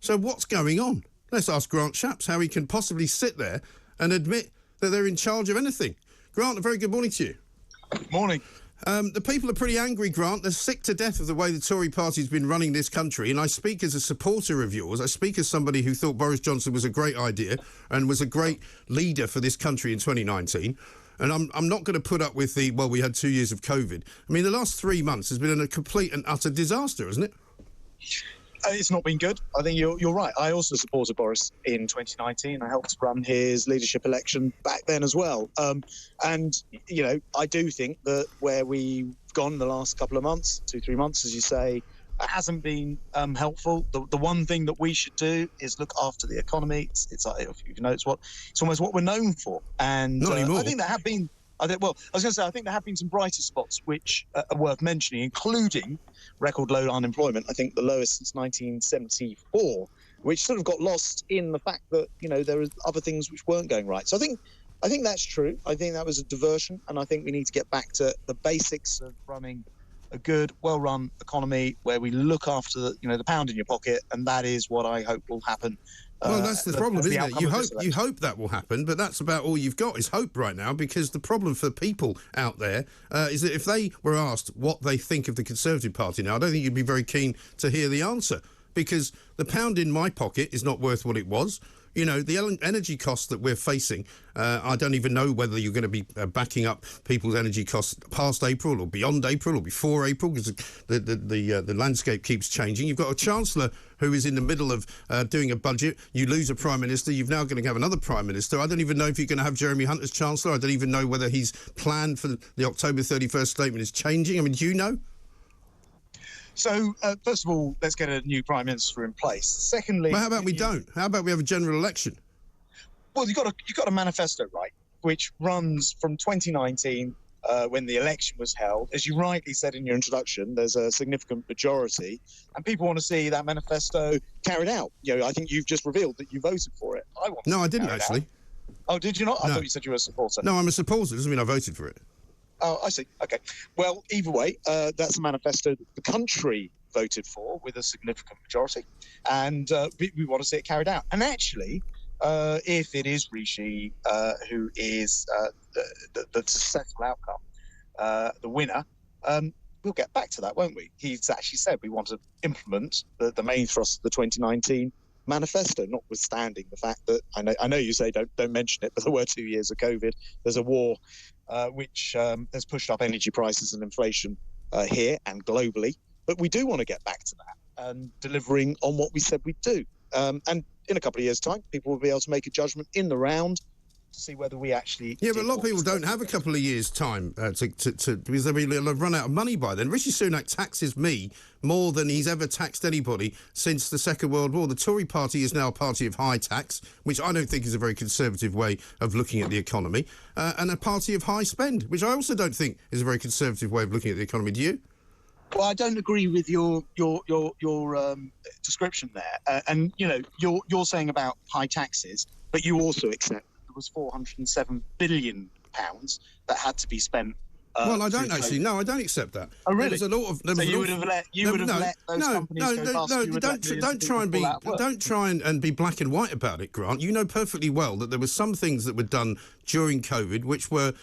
So what's going on? Let's ask Grant Shapps how he can possibly sit there and admit that they're in charge of anything. Grant, a very good morning to you. Morning. The people are pretty angry, Grant. They're sick to death of the way the Tory party's been running this country, and I speak as a supporter of yours. I speak as somebody who thought Boris Johnson was a great idea and was a great leader for this country in 2019. And I'm not going to put up with we had 2 years of COVID. I mean, the last 3 months has been a complete and utter disaster, hasn't it? It's not been good. I think you're right. I also supported Boris in 2019. I helped run his leadership election back then as well. And, you know, I do think that where we've gone the last couple of months, 2-3 months, as you say, hasn't been helpful. The one thing that we should do is look after the economy. It's if you know, it's almost what we're known for. And not anymore. I think there have been. I think there have been some brighter spots which are worth mentioning, including record low unemployment. I think the lowest since 1974, which sort of got lost in the fact that, you know, there are other things which weren't going right. So I think that's true. I think that was a diversion, and I think we need to get back to the basics of running a good, well-run economy where we look after the pound in your pocket, and that is what I hope will happen. Well, that's the problem, isn't it? You hope that will happen, but that's about all you've got is hope right now, because the problem for people out there is that if they were asked what they think of the Conservative Party now, I don't think you'd be very keen to hear the answer, because the pound in my pocket is not worth what it was. You know, the energy costs that we're facing, I don't even know whether you're going to be backing up people's energy costs past April or beyond April or before April, because the landscape keeps changing. You've got a chancellor who is in the middle of doing a budget. You lose a prime minister. You're now going to have another prime minister. I don't even know if you're going to have Jeremy Hunt as chancellor. I don't even know whether his plan for the October 31st statement is changing. I mean, do you know? So, first of all, let's get a new Prime Minister in place. Secondly... Well, how about we don't? How about we have a general election? Well, you've got a manifesto, right, which runs from 2019, when the election was held. As you rightly said in your introduction, there's a significant majority, and people want to see that manifesto carried out. You know, I think you've just revealed that you voted for it. No, I didn't, actually. Oh, did you not? No. I thought you said you were a supporter. No, I'm a supporter. It doesn't mean I voted for it. Oh, I see. OK. Well, either way, that's a manifesto that the country voted for with a significant majority. And we want to see it carried out. And actually, if it is Rishi who is the successful outcome, the winner, we'll get back to that, won't we? He's actually said we want to implement the main thrust of the 2019 manifesto, notwithstanding the fact that I know you say don't mention it, but there were 2 years of COVID. There's a war which has pushed up energy prices and inflation here and globally. But we do want to get back to that and delivering on what we said we'd do. And in a couple of years' time, people will be able to make a judgment in the round to see whether we actually... Yeah, but a lot of people don't have a couple of years' time because they'll have run out of money by then. Rishi Sunak taxes me more than he's ever taxed anybody since the Second World War. The Tory party is now a party of high tax, which I don't think is a very conservative way of looking at the economy, and a party of high spend, which I also don't think is a very conservative way of looking at the economy. Do you? Well, I don't agree with your description there. And, you know, you're saying about high taxes, but you also accept there was £407 billion that had to be spent. Well, I don't actually. No, I don't accept that. Oh, really? There was a lot of. So you would have let those companies go bust? Don't try and be black and white about it, Grant. You know perfectly well that there were some things that were done during COVID which were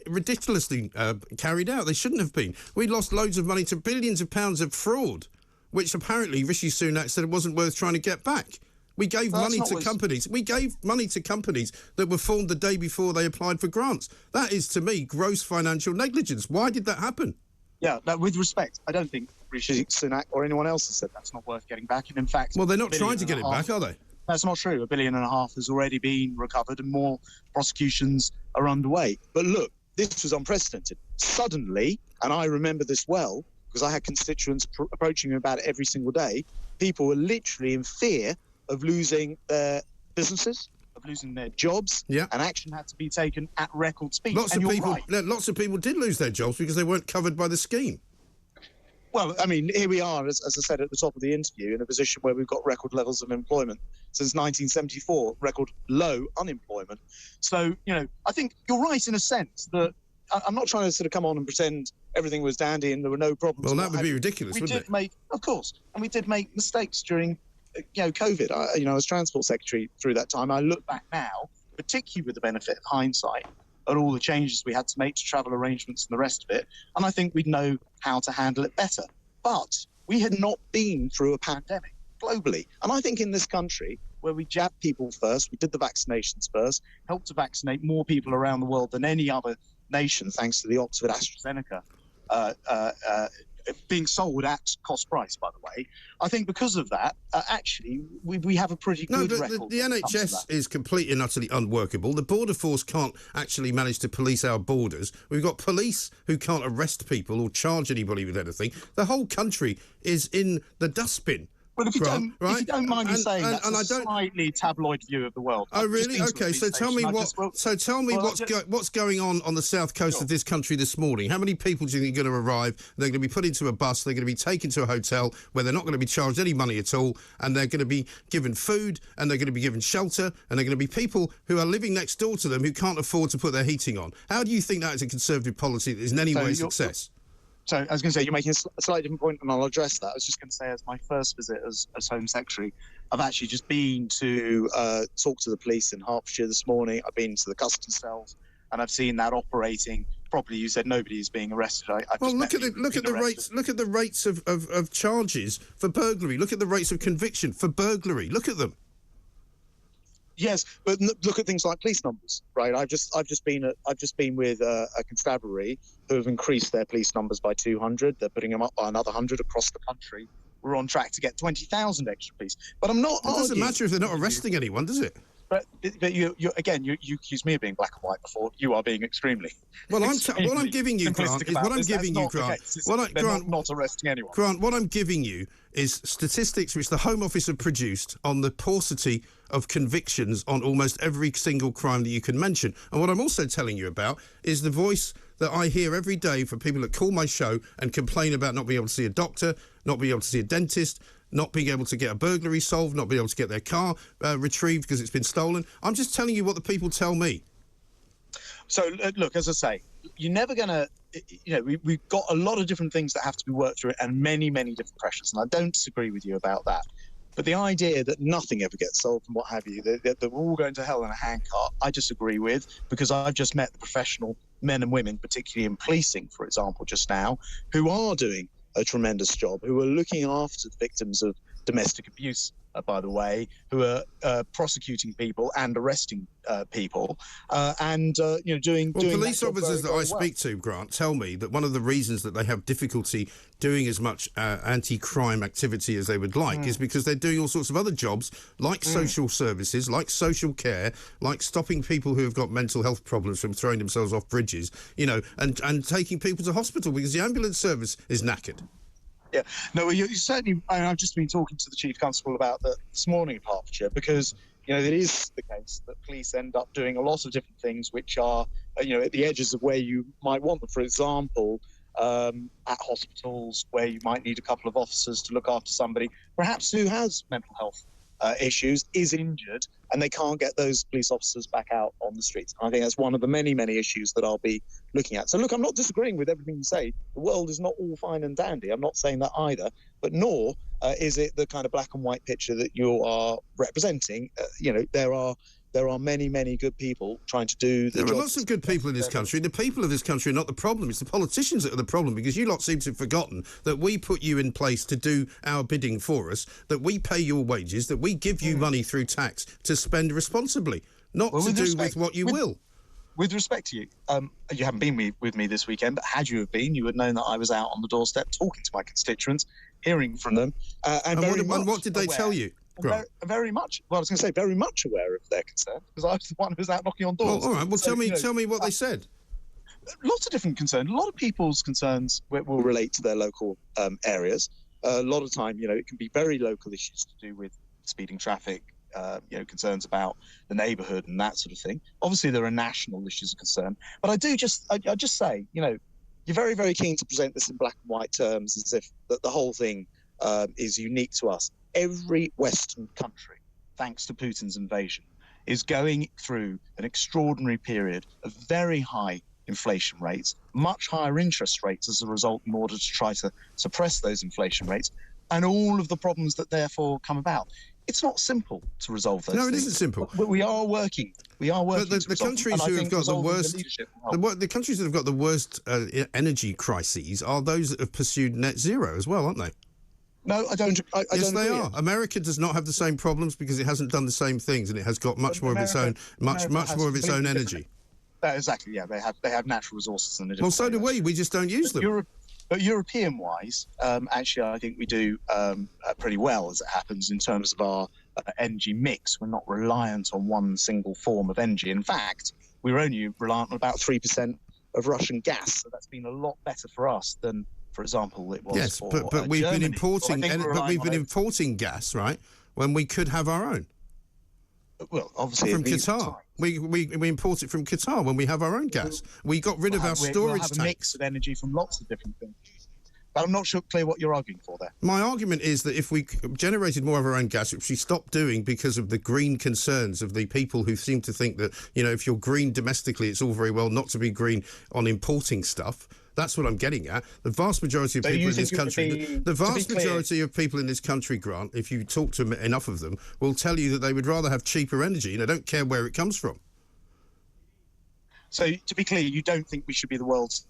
ridiculously carried out. They shouldn't have been. We lost loads of money to billions of pounds of fraud, which apparently Rishi Sunak said it wasn't worth trying to get back. We gave money to companies. We gave money to companies that were formed the day before they applied for grants. That is, to me, gross financial negligence. Why did that happen? Yeah, with respect, I don't think Rishi Sunak or anyone else has said that's not worth getting back. And in fact... Well, they're not trying to get it back, are they? That's not true. $1.5 billion has already been recovered and more prosecutions are underway. But look, this was unprecedented. Suddenly, and I remember this well, because I had constituents approaching me about it every single day, people were literally in fear of losing their businesses, of losing their jobs, and action had to be taken at record speed. Lots of people did lose their jobs because they weren't covered by the scheme. Well, I mean, here we are, as I said at the top of the interview, in a position where we've got record levels of employment since 1974, record low unemployment. So, you know, I think you're right in a sense that I'm not trying to sort of come on and pretend everything was dandy and there were no problems. Well, that would be ridiculous, wouldn't it? Of course. And we did make mistakes during COVID. I was Transport Secretary through that time. I look back now, particularly with the benefit of hindsight, at all the changes we had to make to travel arrangements and the rest of it, and I think we'd know how to handle it better. But we had not been through a pandemic globally. And I think in this country, where we jabbed people first, we did the vaccinations first, helped to vaccinate more people around the world than any other nation, thanks to the Oxford AstraZeneca being sold at cost price, by the way. I think because of that, actually, we have a pretty good record. The NHS is completely and utterly unworkable. The border force can't actually manage to police our borders. We've got police who can't arrest people or charge anybody with anything. The whole country is in the dustbin. Well, if you don't mind me saying, that's a slightly tabloid view of the world. Oh, really? Okay, so tell me what's going on the south coast of this country this morning. How many people do you think are going to arrive? They're going to be put into a bus. They're going to be taken to a hotel where they're not going to be charged any money at all, and they're going to be given food, and they're going to be given shelter, and they're going to be people who are living next door to them who can't afford to put their heating on. How do you think that is a Conservative policy that is in any way a success? So I was going to say, you're making a slightly different point, and I'll address that. I was just going to say, as my first visit as Home Secretary, I've actually just been to talk to the police in Hertfordshire this morning. I've been to the custody cells, and I've seen that operating properly. You said nobody is being arrested. Look at the rates. Look at the rates of charges for burglary. Look at the rates of conviction for burglary. Look at them. Yes, but look at things like police numbers, right? I've just been with a constabulary who have increased their police numbers by 200. They're putting them up by another 100 across the country. We're on track to get 20,000 extra police. But I'm not. It doesn't matter if they're not arresting anyone, does it? But you accused me of being black and white before. You are being extremely. Well, what I'm giving you, Grant, is what I'm giving you, Grant. Not arresting anyone. Grant, what I'm giving you is statistics which the Home Office have produced on the paucity of convictions on almost every single crime that you can mention. And what I'm also telling you about is the voice that I hear every day from people that call my show and complain about not being able to see a doctor, not being able to see a dentist, not being able to get a burglary solved, not being able to get their car retrieved because it's been stolen. I'm just telling you what the people tell me. So, look, as I say, you're never going to... we've got a lot of different things that have to be worked through and many, many different pressures, and I don't disagree with you about that. But the idea that nothing ever gets solved and what have you, that we're all going to hell in a handcart, I disagree with, because I've just met the professional men and women, particularly in policing, for example, just now, who are doing a tremendous job, who are looking after the victims of domestic abuse, by the way, who are prosecuting people and arresting people, doing police officers that I speak to, Grant, tell me that one of the reasons that they have difficulty doing as much anti-crime activity as they would like is because they're doing all sorts of other jobs, like social services, like social care, like stopping people who have got mental health problems from throwing themselves off bridges, and taking people to hospital because the ambulance service is knackered. Yeah, no, you certainly. I've just been talking to the Chief Constable about that this morning in Hertfordshire, because it is the case that police end up doing a lot of different things which are at the edges of where you might want them. For example, at hospitals where you might need a couple of officers to look after somebody, perhaps who has mental health issues, is injured, and they can't get those police officers back out on the streets. I think that's one of the many, many issues that I'll be looking at. So, look, I'm not disagreeing with everything you say. The world is not all fine and dandy. I'm not saying that either. But nor is it the kind of black and white picture that you are representing. There are many, many good people trying to do the job. There are lots of good people in this country. The people of this country are not the problem. It's the politicians that are the problem, because you lot seem to have forgotten that we put you in place to do our bidding for us, that we pay your wages, that we give you money through tax to spend responsibly, not to do with what you will. With respect to you, you haven't been with me this weekend, but had you have been, you would know that I was out on the doorstep talking to my constituents, hearing from them. And what did they tell you? Very much. Well, I was going to say very much aware of their concern, because I was the one who was out knocking on doors. All right. Well, tell me what they said. Lots of different concerns. A lot of people's concerns will relate to their local areas. A lot of time, it can be very local issues to do with speeding traffic, concerns about the neighbourhood and that sort of thing. Obviously, there are national issues of concern. But I just say, you're very, very keen to present this in black and white terms as if that the whole thing is unique to us. Every Western country, thanks to Putin's invasion, is going through an extraordinary period of very high inflation rates, much higher interest rates as a result, in order to try to suppress those inflation rates. and all of the problems that therefore come about. It's not simple to resolve those things. No, it isn't simple. But we are working. We are working. But the countries who have got the worst, the countries that have got the worst energy crises are those that have pursued net zero as well, aren't they? No, I don't. Yes, they are. America does not have the same problems because it hasn't done the same things, and it has got much more of its own, much more of its own energy. Exactly. Yeah, they have natural resources and. Well, so do we. We just don't use them. But European-wise, actually, I think we do pretty well, as it happens, in terms of our energy mix. We're not reliant on one single form of energy. In fact, we were only reliant on about 3% of Russian gas. So that's been a lot better for us than, for example, it was. Yes, but we've been importing, but we've been importing gas, right? When we could have our own. Well, obviously from Qatar, we import it from Qatar when we have our own gas. We got rid of our storage tanks. We'll have a mix of energy from lots of different things. But I'm not sure clear what you're arguing for there. My argument is that if we generated more of our own gas, which we stopped doing because of the green concerns of the people who seem to think that, you know, if you're green domestically, it's all very well not to be green on importing stuff. That's what I'm getting at. The vast majority of people in this country, majority of people in this country, Grant, if you talk to enough of them, will tell you that they would rather have cheaper energy and they don't care where it comes from. So, to be clear, you don't think we should be the world's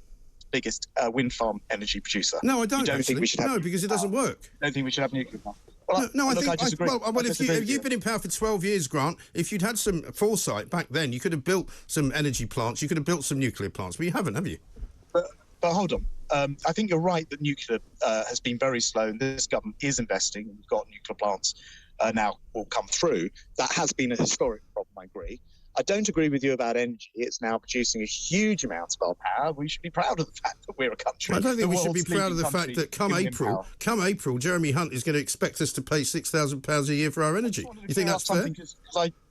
biggest wind farm energy producer? No, I don't. You don't think we should have because it doesn't work. I don't think we should have nuclear power. Well, I disagree. If you've been in power for 12 years, Grant, if you'd had some foresight back then, you could have built some energy plants, you could have built some nuclear plants, but you haven't, have you? But hold on. I think you're right that nuclear has been very slow, and this government is investing, and we've got nuclear plants now will come through. That has been a historic problem, I agree. I don't agree with you about energy. It's now producing a huge amount of our power. We should be proud of the fact that we're a country. I don't think we should be proud of the fact that come April, Jeremy Hunt is going to expect us to pay £6,000 a year for our energy. You think that's fair?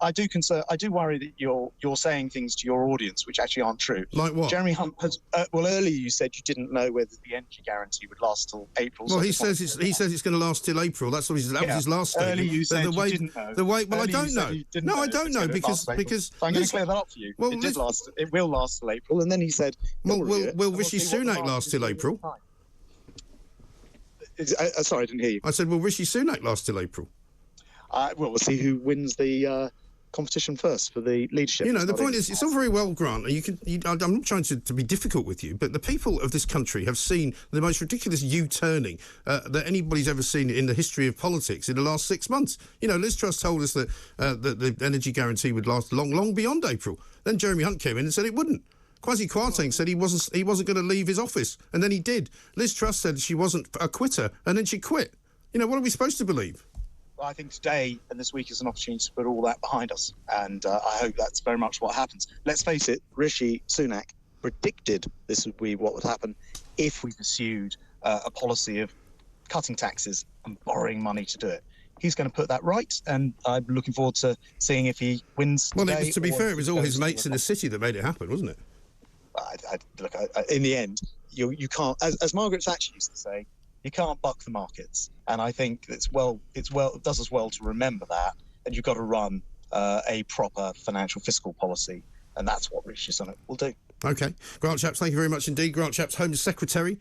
I do worry that you're saying things to your audience which actually aren't true. Like what? Jeremy Hunt has. Earlier you said you didn't know whether the energy guarantee would last till April. Well, he says it's going to last till April. That was his last statement. Earlier you said you didn't know. Well, I don't know. No, I don't know because. So I'm going to clear that up for you. Well, it will last till April, and then he said, "Will Rishi Sunak last till April?" Sorry, I didn't hear you. I said, "Will Rishi Sunak last till April?" Well, we'll see who wins the competition first for the leadership. You know, the point is, it's all very well, Grant. I'm not trying to be difficult with you, but the people of this country have seen the most ridiculous U-turning that anybody's ever seen in the history of politics in the last 6 months. You know, Liz Truss told us that the energy guarantee would last long beyond April. Then Jeremy Hunt came in and said it wouldn't. Kwasi Kwarteng said he wasn't going to leave his office, and then he did. Liz Truss said she wasn't a quitter, and then she quit. You know, what are we supposed to believe? Well, I think today and this week is an opportunity to put all that behind us, and I hope that's very much what happens. Let's face it, Rishi Sunak predicted this would be what would happen if we pursued a policy of cutting taxes and borrowing money to do it. He's going to put that right, and I'm looking forward to seeing if he wins today. Well, to be fair, it was all his mates in the city that made it happen, wasn't it? Look, in the end, you can't, as Margaret Thatcher used to say, you can't buck the markets, and I think it does us well to remember that. And you've got to run a proper financial fiscal policy, and that's what Rishi Sunak will do. Okay, Grant Shapps, thank you very much indeed. Grant Shapps, Home Secretary.